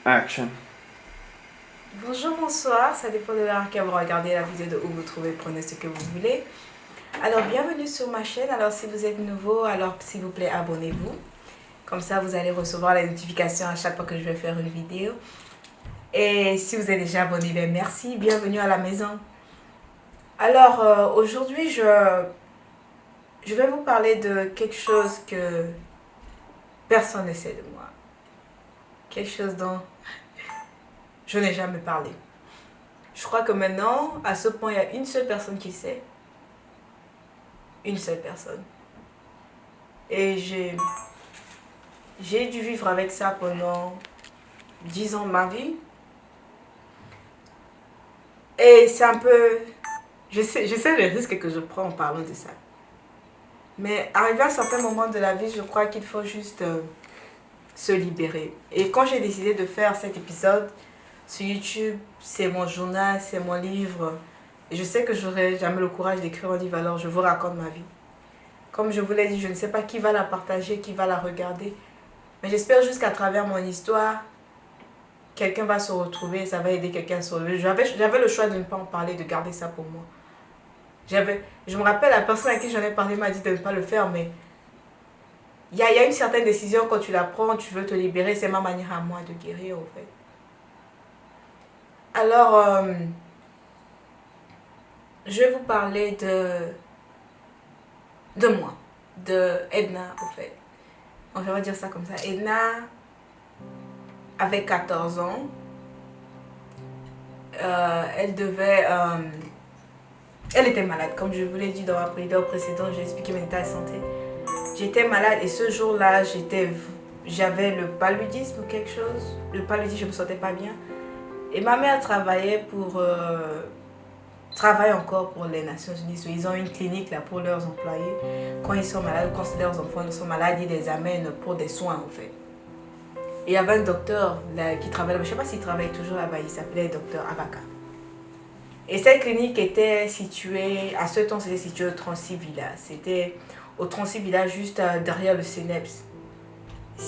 Action. Bonjour, bonsoir, ça dépend de l'heure que vous regardez la vidéo, de où vous trouvez, prenez ce que vous voulez. Alors, bienvenue sur ma chaîne. Alors, si vous êtes nouveau, alors s'il vous plaît, abonnez-vous. Comme ça, vous allez recevoir les notifications à chaque fois que je vais faire une vidéo. Et si vous êtes déjà abonné, bien merci, bienvenue à la maison. Alors, aujourd'hui, je vais vous parler de quelque chose que personne ne sait de moi. Quelque chose dont je n'ai jamais parlé. Je crois que maintenant, à ce point, il y a une seule personne qui sait. Une seule personne. Et j'ai dû vivre avec ça pendant 10 ans de ma vie. Et c'est un peu... Je sais le risque que je prends en parlant de ça. Mais arrivé à un certain moment de la vie, je crois qu'il faut juste se libérer. Et quand j'ai décidé de faire cet épisode sur YouTube, c'est mon journal, c'est mon livre. Et je sais que j'aurai jamais le courage d'écrire un livre, alors je vous raconte ma vie. Comme je vous l'ai dit, je ne sais pas qui va la partager, qui va la regarder. Mais j'espère juste qu'à travers mon histoire, quelqu'un va se retrouver, ça va aider quelqu'un à se relever. J'avais le choix de ne pas en parler, de garder ça pour moi. Je me rappelle, la personne à qui j'en ai parlé m'a dit de ne pas le faire, mais il y a une certaine décision quand tu la prends, tu veux te libérer. C'est ma manière à moi de guérir, en fait. Alors, je vais vous parler de moi, de Edna, en fait. On va dire ça comme ça. Edna avait 14 ans. Elle était malade. Comme je vous l'ai dit dans ma vidéo précédente, j'ai expliqué mon état de santé. J'étais malade et ce jour-là, j'avais le paludisme ou quelque chose. Le paludisme, je ne me sentais pas bien. Et ma mère travaillait travaille encore pour les Nations Unies. Ils ont une clinique là pour leurs employés. Quand ils sont malades, quand leurs enfants sont malades, ils les amènent pour des soins, en fait. Et il y avait un docteur là, qui travaillait là-bas. Je ne sais pas s'il travaille toujours là-bas. Il s'appelait docteur Abaka. Et cette clinique était située, à ce temps, c'était situé au 36 Villa. C'était au 36 Villa, juste derrière le CNEPS.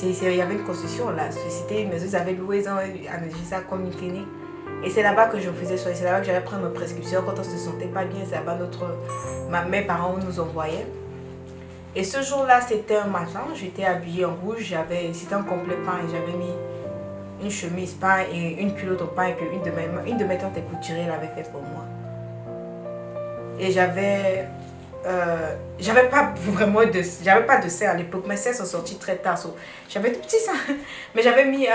Il y avait une construction là. C'était une maison, ils avaient loué, ils ont aménagé ça comme une clinique. Et c'est là-bas que je faisais soigner. C'est là-bas que j'allais prendre mes prescriptions. Quand on ne se sentait pas bien, c'est là-bas mes parents nous envoyaient. Et ce jour-là, c'était un matin. J'étais habillée en rouge. C'était un complet pain et j'avais mis une chemise pain et une culotte au pain que une de mes tantes couturières l'avait fait pour moi. Et j'avais pas vraiment j'avais pas de sein à l'époque. Mes seins sont sortis très tard. J'avais tout petits seins. Mais j'avais mis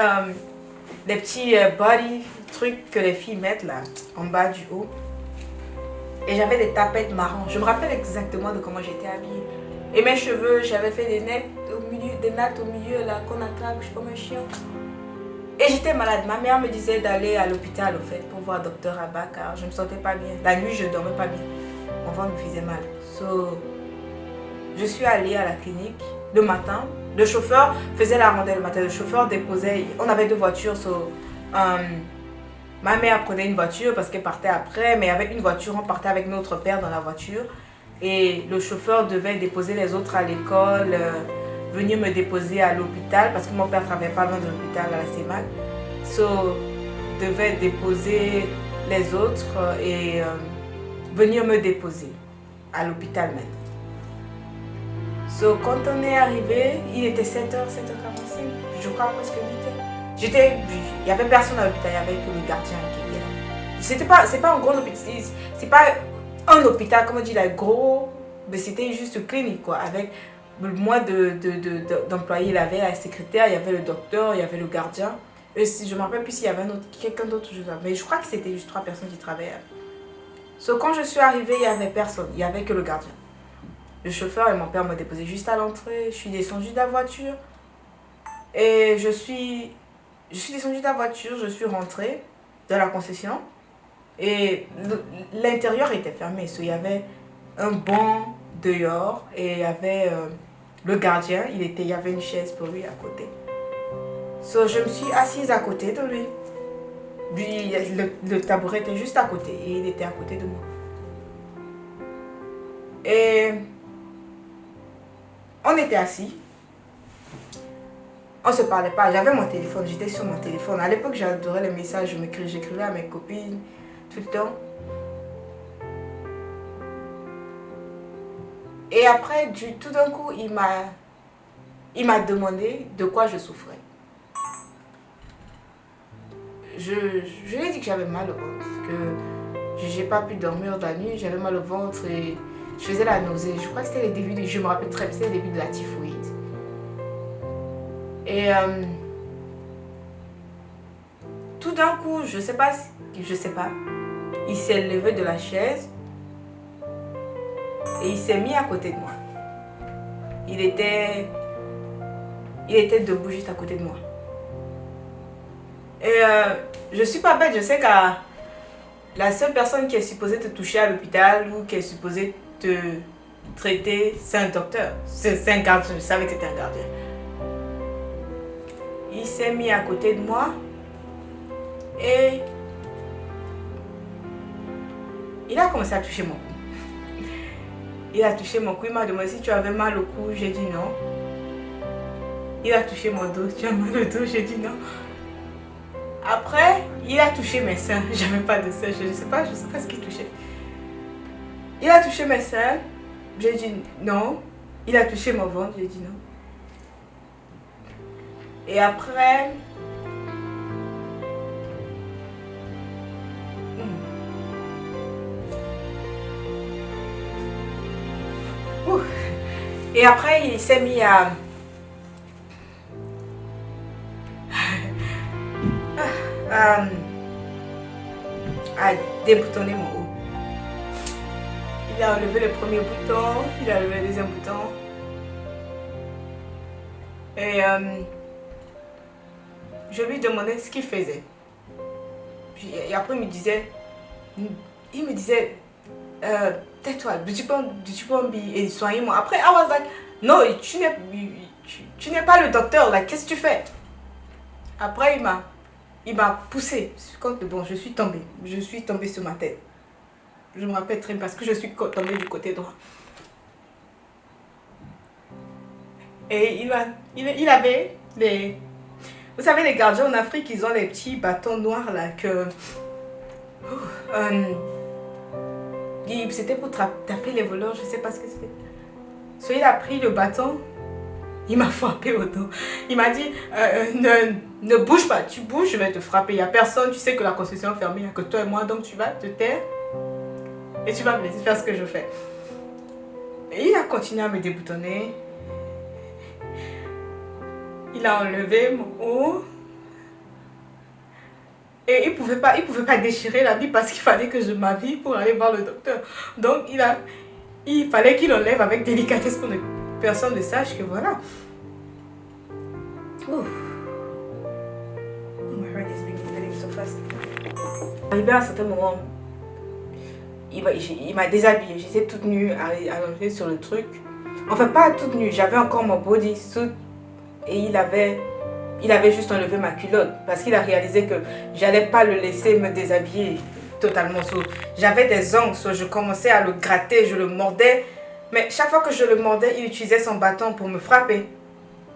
des petits body trucs que les filles mettent là, en bas du haut. Et j'avais des tapettes marron. Je me rappelle exactement de comment j'étais habillée. Et mes cheveux, j'avais fait des nattes au milieu là, qu'on attrape, je suis comme un chien. Et j'étais malade. Ma mère me disait d'aller à l'hôpital au fait pour voir docteur Abba car je ne me sentais pas bien. La nuit, je ne dormais pas bien. Mon ventre me faisait mal. Je suis allée à la clinique le matin. Le chauffeur faisait la randonnée le matin. Le chauffeur déposait. On avait deux voitures. Ma mère prenait une voiture parce qu'elle partait après. Mais avec une voiture, on partait avec notre père dans la voiture. Et le chauffeur devait déposer les autres à l'école. Venir me déposer à l'hôpital parce que mon père ne travaillait pas loin de l'hôpital à la CEMAC. Devait déposer les autres et venir me déposer à l'hôpital même. Quand on est arrivé, il était 7h, 7h45, je crois presque 8h. Il n'y avait personne à l'hôpital, il n'y avait que le gardien qui était là. C'est pas un gros hôpital, c'est pas un hôpital, comme on dit, là, gros, mais c'était juste une clinique quoi, avec moins d'employés. Il y avait la secrétaire, il y avait le docteur, il y avait le gardien. Et je ne me rappelle plus s'il y avait quelqu'un d'autre, mais je crois que c'était juste 3 personnes qui travaillaient. Quand je suis arrivée, il n'y avait personne, il n'y avait que le gardien. Le chauffeur et mon père m'ont déposé juste à l'entrée. Je suis descendue de la voiture. Et je suis descendue de la voiture, je suis rentrée dans la concession. Et l'intérieur était fermé. Il y avait un banc dehors et il y avait le gardien. Il y avait une chaise pour lui à côté. Je me suis assise à côté de lui. Le tabouret était juste à côté et il était à côté de moi. Et on était assis. On se parlait pas. J'avais mon téléphone, j'étais sur mon téléphone. À l'époque, j'adorais les messages. J'écrivais à mes copines tout le temps. Et après, tout d'un coup, il m'a demandé de quoi je souffrais. Je lui ai dit que j'avais mal au ventre, que je n'ai pas pu dormir de la nuit, j'avais mal au ventre et je faisais la nausée. Je crois que c'était les débuts, je me rappelle très bien, c'était les débuts de la typhoïde. Et tout d'un coup, je sais pas, il s'est levé de la chaise et il s'est mis à côté de moi. Il était debout juste à côté de moi. Et je suis pas bête, je sais que la seule personne qui est supposée te toucher à l'hôpital ou qui est supposée te traiter, c'est un docteur. C'est un gardien, je savais que c'était un gardien. Il s'est mis à côté de moi et il a commencé à toucher mon cou. Il a touché mon cou, il m'a demandé si tu avais mal au cou, j'ai dit non. Il a touché mon dos, tu as mal au dos, j'ai dit non. Après, il a touché mes seins. J'avais pas de seins, je sais pas ce qu'il touchait. Il a touché mes seins, j'ai dit non. Il a touché mon ventre, j'ai dit non. Et après, et après il s'est mis à déboutonner mon haut. Il a enlevé le premier bouton, il a enlevé le deuxième bouton. Et je lui demandais ce qu'il faisait. Et après il me disait, tais-toi, tu peux et soigne-moi. Après, I was like, non, tu n'es pas le docteur, là, qu'est-ce que tu fais? Après, il m'a poussé. Bon, je suis tombée sur ma tête. Je me rappelle très bien parce que je suis tombée du côté droit. Et il avait les... Vous savez, les gardiens en Afrique, ils ont les petits bâtons noirs là que... c'était pour taper les voleurs, je sais pas ce que c'était. So, il a pris le bâton, il m'a frappé au dos. Il m'a dit, ne bouge pas, tu bouges, je vais te frapper. Il n'y a personne, tu sais que la construction est fermée, il n'y a que toi et moi, donc tu vas te taire et tu vas me laisser faire ce que je fais. Et il a continué à me déboutonner. Il a enlevé mon haut. Et il pouvait pas déchirer l'habit parce qu'il fallait que je m'habille pour aller voir le docteur. Donc il fallait qu'il enlève avec délicatesse pour que personne ne sache que voilà. Oh my heart is beating so fast. Arrivé à un certain moment, il m'a déshabillée. J'étais toute nue, allongée sur le truc. Enfin, pas toute nue, j'avais encore mon bodysuit et il avait juste enlevé ma culotte parce qu'il a réalisé que j'allais pas le laisser me déshabiller totalement. J'avais des ongles, je commençais à le gratter, je le mordais. Mais chaque fois que je le mordais, il utilisait son bâton pour me frapper.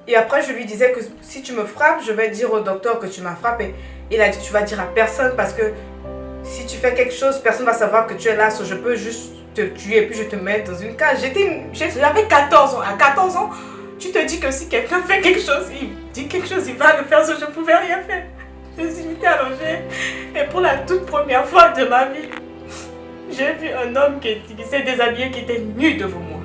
Et après, je lui disais que si tu me frappes, je vais dire au docteur que tu m'as frappé. Il a dit, tu vas dire à personne parce que si tu fais quelque chose, personne va savoir que tu es là. Je peux juste te tuer et puis je te mets dans une cage. J'avais 14 ans. À 14 ans, tu te dis que si quelqu'un fait quelque chose, il dit quelque chose, il va le faire, je ne pouvais rien faire. Je suis allongée et pour la toute première fois de ma vie, j'ai vu un homme qui s'est déshabillé, qui était nu devant moi.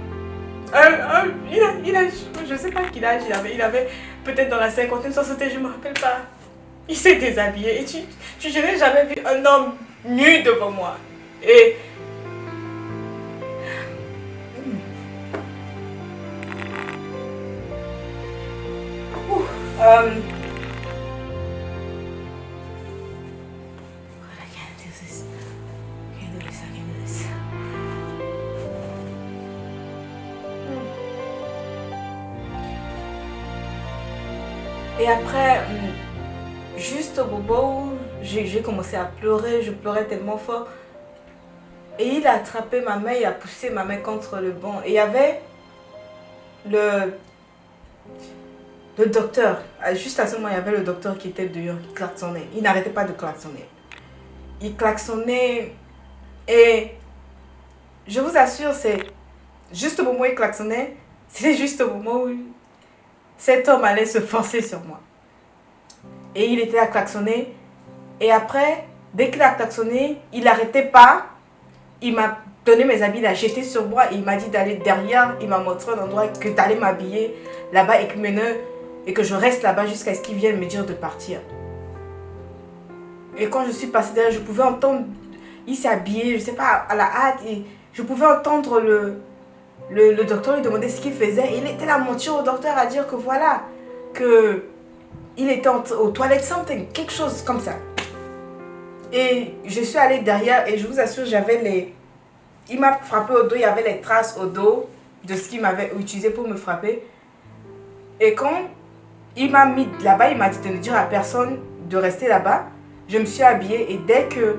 Je ne sais pas quel âge il avait peut-être dans la cinquantaine, soixantaine, je ne me rappelle pas. Il s'est déshabillé et je n'ai jamais vu un homme nu devant moi. Et Et après, juste au moment où j'ai commencé à pleurer, je pleurais tellement fort. Et il a attrapé ma main, il a poussé ma main contre le banc. Et il y avait Le docteur, juste à ce moment, il y avait le docteur qui était dehors, qui klaxonnait. Il n'arrêtait pas de klaxonner. Il klaxonnait et je vous assure, c'est juste au moment où il klaxonnait, c'était juste au moment où cet homme allait se forcer sur moi. Et il était à klaxonner. Et après, dès qu'il a klaxonné, il n'arrêtait pas. Il m'a donné mes habits, il a jeté sur moi et il m'a dit d'aller derrière. Il m'a montré un endroit que tu allais m'habiller là-bas et que je reste là-bas jusqu'à ce qu'il vienne me dire de partir. Et quand je suis passée derrière, je pouvais entendre, il s'est habillé, je ne sais pas, à la hâte. Et je pouvais entendre le docteur lui demander ce qu'il faisait. Et il était là, mentir au docteur à dire que voilà, que il était aux toilettes, something, quelque chose comme ça. Et je suis allée derrière et je vous assure, j'avais les... Il m'a frappé au dos, il y avait les traces au dos de ce qu'il m'avait utilisé pour me frapper. Et quand il m'a mis là-bas, il m'a dit de ne dire à personne de rester là-bas. Je me suis habillée et dès que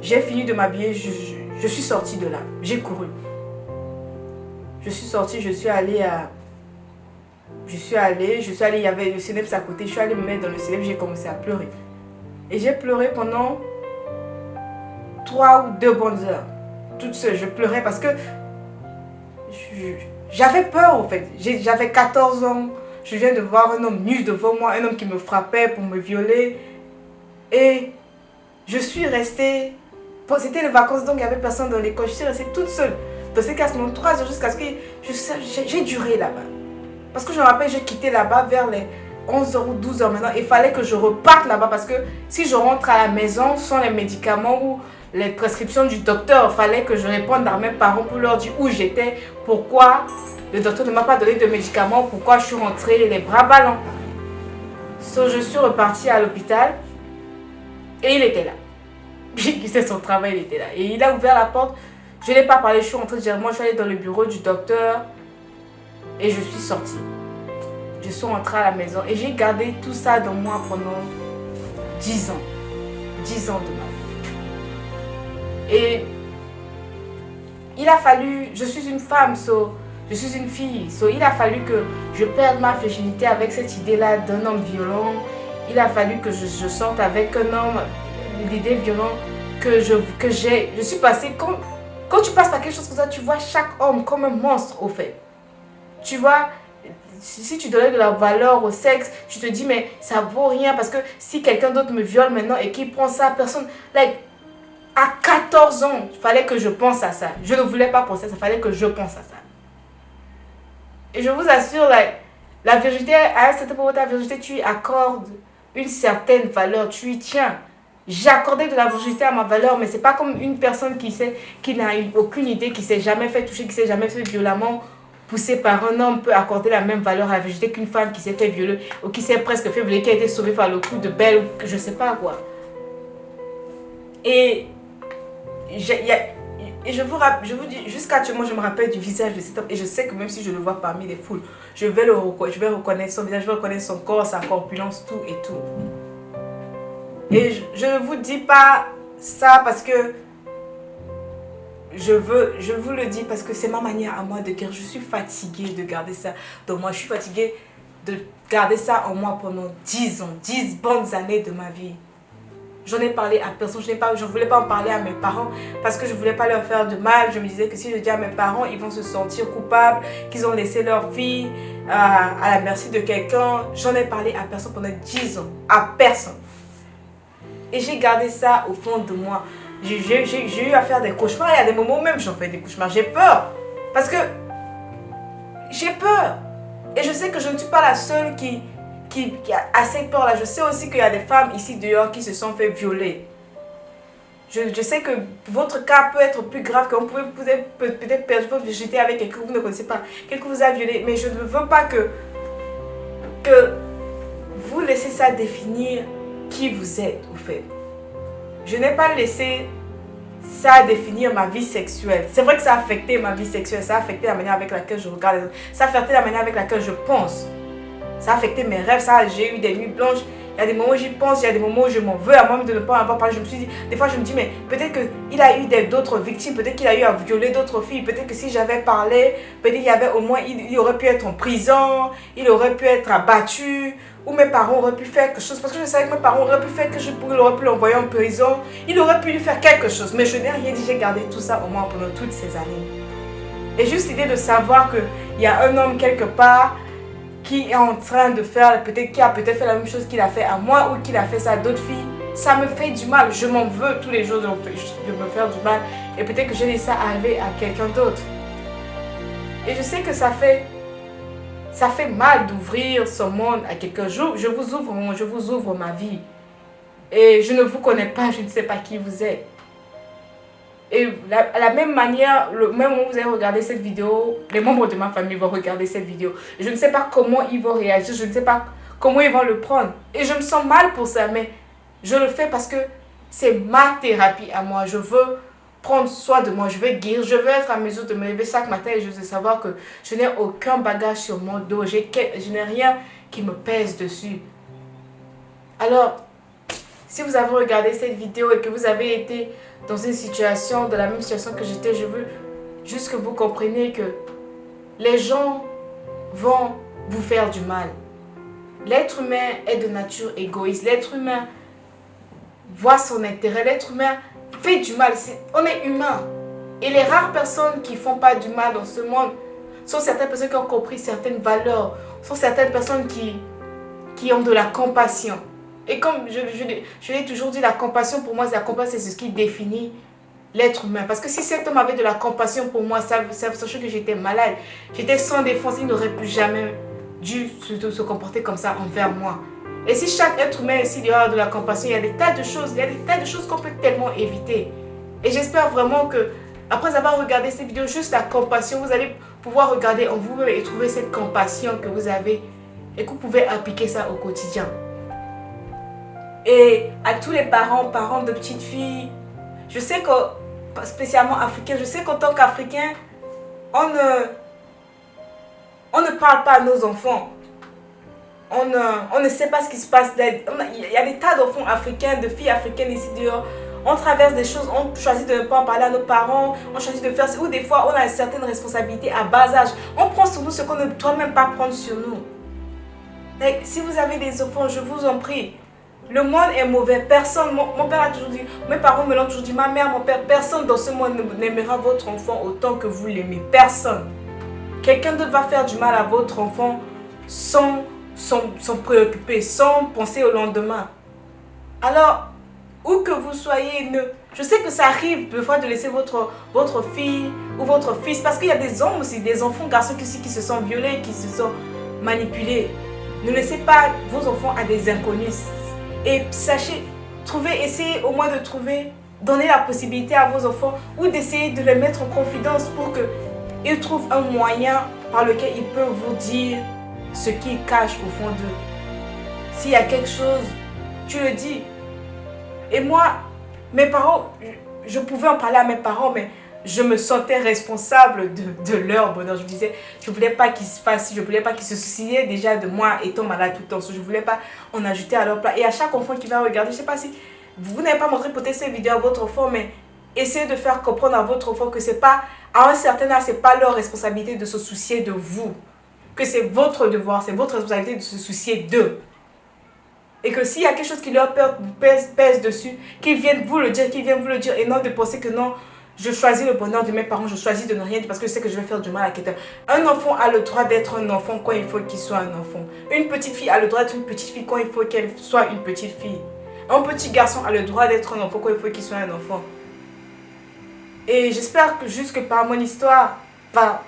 j'ai fini de m'habiller, je suis sortie de là. J'ai couru. Je suis sortie, je suis allée, il y avait le Céneps à côté, je suis allée me mettre dans le Céneps, j'ai commencé à pleurer. Et j'ai pleuré pendant 3 ou 2 bonnes heures. Toute seule, je pleurais parce que j'avais peur en fait. J'avais 14 ans, je viens de voir un homme nu devant moi, un homme qui me frappait pour me violer. Et je suis restée, c'était les vacances donc il n'y avait personne dans l'école, je suis restée toute seule. Dans ces cas, pendant 3 heures jusqu'à ce que j'ai duré là-bas. Parce que je me rappelle, j'ai quitté là-bas vers les 11h ou 12h maintenant. Il fallait que je reparte là-bas parce que si je rentre à la maison sans les médicaments ou les prescriptions du docteur, il fallait que je réponde à mes parents pour leur dire où j'étais, pourquoi le docteur ne m'a pas donné de médicaments, pourquoi je suis rentrée les bras ballants. So, je suis repartie à l'hôpital et il était là. Il faisait son travail, il était là. Et il a ouvert la porte. Je n'ai pas parlé, je suis rentrée directement, je suis allée dans le bureau du docteur et je suis sortie. Je suis rentrée à la maison et j'ai gardé tout ça dans moi pendant 10 ans. 10 ans de ma vie. Et il a fallu, je suis une femme, je suis une fille, il a fallu que je perde ma virginité avec cette idée-là d'un homme violent. Il a fallu que je sorte avec un homme, l'idée violente que j'ai. Je suis passée comme... Quand tu passes par quelque chose comme ça, tu vois chaque homme comme un monstre au fait. Tu vois, si tu donnais de la valeur au sexe, tu te dis mais ça vaut rien parce que si quelqu'un d'autre me viole maintenant et qu'il prend ça, personne... Like, à 14 ans, il fallait que je pense à ça. Je ne voulais pas penser à ça, il fallait que je pense à ça. Et je vous assure, like, la virginité, à un certain moment de ta virginité, tu y accordes une certaine valeur, tu y tiens. J'ai accordé de la virginité à ma valeur, mais c'est pas comme une personne qui n'a aucune idée, qui s'est jamais fait toucher, qui s'est jamais fait violemment poussée par un homme peut accorder la même valeur à la virginité qu'une femme qui s'est fait violer ou qui s'est presque fait violer, qui a été sauvée par le coup de belle ou que je sais pas quoi. Et je vous dis, jusqu'à actuellement, je me rappelle du visage de cet homme et je sais que même si je le vois parmi les foules, je vais reconnaître son visage, je vais reconnaître son corps, sa corpulence, tout et tout. Et je ne vous dis pas ça parce que je vous le dis parce que c'est ma manière à moi de guérir. Je suis fatiguée de garder ça dans moi. Je suis fatiguée de garder ça en moi pendant 10 ans, 10 bonnes années de ma vie. J'en ai parlé à personne, je ne voulais pas en parler à mes parents parce que je ne voulais pas leur faire de mal. Je me disais que si je dis à mes parents, ils vont se sentir coupables, qu'ils ont laissé leur fille à la merci de quelqu'un. J'en ai parlé à personne pendant 10 ans, à personne. Et j'ai gardé ça au fond de moi. J'ai eu à faire des cauchemars. Il y a des moments où même j'en fais des cauchemars. J'ai peur. Parce que j'ai peur. Et je sais que je ne suis pas la seule qui a assez peur là. Je sais aussi qu'il y a des femmes ici dehors qui se sont fait violer. Je sais que votre cas peut être plus grave, que vous pouvez peut-être perdre votre virginité avec quelqu'un que vous ne connaissez pas, quelqu'un qui vous a violé. Mais je ne veux pas que vous laissez ça définir qui vous êtes au fait. Je n'ai pas laissé ça définir ma vie sexuelle. C'est vrai que ça a affecté ma vie sexuelle, ça a affecté la manière avec laquelle je regarde les autres, ça a affecté la manière avec laquelle je pense. Ça a affecté mes rêves, j'ai eu des nuits blanches. Il y a des moments où j'y pense, il y a des moments où je m'en veux à moi-même de ne pas en avoir parlé. Je me suis dit, des fois je me dis, mais peut-être qu'il a eu d'autres victimes, peut-être qu'il a eu à violer d'autres filles, peut-être que si j'avais parlé, peut-être qu'il y avait au moins, il aurait pu être en prison, il aurait pu être abattu, ou mes parents auraient pu faire quelque chose, parce que je savais que mes parents auraient pu faire quelque chose, il aurait pu l'envoyer en prison, il aurait pu lui faire quelque chose, mais je n'ai rien dit, j'ai gardé tout ça au moins pendant toutes ces années. Et juste l'idée de savoir qu'il y a un homme quelque part qui est en train de faire, qui a peut-être fait la même chose qu'il a fait à moi ou qu'il a fait ça à d'autres filles, ça me fait du mal. Je m'en veux tous les jours de me faire du mal. Et peut-être que je laisse ça arriver à quelqu'un d'autre. Et je sais que ça fait mal d'ouvrir son monde à quelqu'un. Je vous ouvre ma vie. Et je ne vous connais pas, je ne sais pas qui vous êtes. Et la même manière, le même moment où vous allez regarder cette vidéo, les membres de ma famille vont regarder cette vidéo. Je ne sais pas comment ils vont réagir, je ne sais pas comment ils vont le prendre. Et je me sens mal pour ça, mais je le fais parce que c'est ma thérapie à moi. Je veux prendre soin de moi, je veux guérir, je veux être à mesure de me lever chaque matin et je veux savoir que je n'ai aucun bagage sur mon dos, je n'ai rien qui me pèse dessus. Alors, si vous avez regardé cette vidéo et que vous avez été dans une situation, dans la même situation que j'étais, je veux juste que vous compreniez que les gens vont vous faire du mal. L'être humain est de nature égoïste. L'être humain voit son intérêt. L'être humain fait du mal. On est humain. Et les rares personnes qui ne font pas du mal dans ce monde sont certaines personnes qui ont compris certaines valeurs, sont certaines personnes qui ont de la compassion. Et comme je l'ai toujours dit, la compassion pour moi, c'est ce qui définit l'être humain. Parce que si cet homme avait de la compassion pour moi, sachant que j'étais malade, j'étais sans défense, il n'aurait plus jamais dû se comporter comme ça envers moi. Et si chaque être humain ici il y aura de la compassion, il y a des tas de choses qu'on peut tellement éviter. Et j'espère vraiment que, après avoir regardé cette vidéo, juste la compassion, vous allez pouvoir regarder en vous-même et trouver cette compassion que vous avez et que vous pouvez appliquer ça au quotidien. Et à tous les parents de petites filles, je sais que, spécialement africains, je sais qu'en tant qu'Africains, on ne parle pas à nos enfants. On ne sait pas ce qui se passe. Il y a des tas d'enfants africains, de filles africaines ici dehors. On traverse des choses, on choisit de ne pas en parler à nos parents, on choisit de faire ou des fois on a une certaine responsabilité à bas âge. On prend sur nous ce qu'on ne doit même pas prendre sur nous. Donc, si vous avez des enfants, je vous en prie, le monde est mauvais. Personne, mon père a toujours dit, mes parents me l'ont toujours dit, ma mère, mon père, personne dans ce monde n'aimera votre enfant autant que vous l'aimez. Personne. Quelqu'un d'autre va faire du mal à votre enfant sans préoccuper, sans penser au lendemain. Alors, où que vous soyez, je sais que ça arrive des fois de laisser votre fille ou votre fils, parce qu'il y a des hommes aussi, des enfants, garçons qui se sont violés, qui se sont manipulés. Ne laissez pas vos enfants à des inconnus. Et sachez, essayez au moins de trouver, donner la possibilité à vos enfants ou d'essayer de les mettre en confidence pour qu'ils trouvent un moyen par lequel ils peuvent vous dire ce qu'ils cachent au fond d'eux. S'il y a quelque chose, tu le dis. Et moi, mes parents, je pouvais en parler à mes parents, mais je me sentais responsable de leur bonheur. Je me disais, je ne voulais pas qu'ils se fassent, je ne voulais pas qu'ils se souciaient déjà de moi étant malade tout le temps. Je ne voulais pas en ajouter à leur plat. Et à chaque enfant qui va regarder, je ne sais pas si vous n'avez pas montré peut-être cette vidéo à votre enfant, mais essayez de faire comprendre à votre enfant que c'est pas, à un certain âge, ce n'est pas leur responsabilité de se soucier de vous. Que c'est votre devoir, c'est votre responsabilité de se soucier d'eux. Et que s'il y a quelque chose qui leur pèse dessus, qu'ils viennent vous le dire, et non de penser que non, je choisis le bonheur de mes parents, je choisis de ne rien dire parce que je sais que je vais faire du mal à quelqu'un. Un enfant a le droit d'être un enfant quand il faut qu'il soit un enfant. Une petite fille a le droit d'être une petite fille quand il faut qu'elle soit une petite fille. Un petit garçon a le droit d'être un enfant quand il faut qu'il soit un enfant. Et j'espère que juste que par mon histoire, par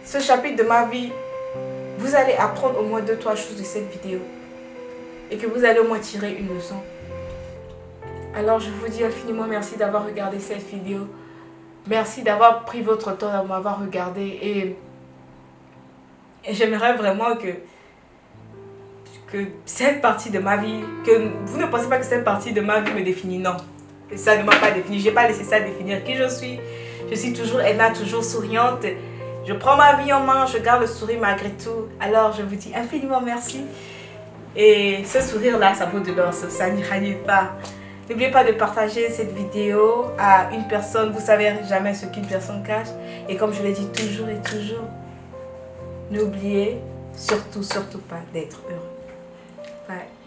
ce chapitre de ma vie, vous allez apprendre au moins 2-3 choses de cette vidéo. Et que vous allez au moins tirer une leçon. Alors je vous dis infiniment merci d'avoir regardé cette vidéo. Merci d'avoir pris votre temps de m'avoir regardé. Et j'aimerais vraiment que cette partie de ma vie, que vous ne pensez pas que cette partie de ma vie me définit, non. Que ça ne m'a pas défini. Je n'ai pas laissé ça définir qui je suis. Je suis toujours Edna, toujours souriante. Je prends ma vie en main, je garde le sourire malgré tout. Alors je vous dis infiniment merci. Et ce sourire-là, ça vaut de l'or, ça n'ira nulle part. N'oubliez pas de partager cette vidéo à une personne. Vous ne savez jamais ce qu'une personne cache. Et comme je l'ai dit toujours et toujours, n'oubliez surtout pas d'être heureux. Bye.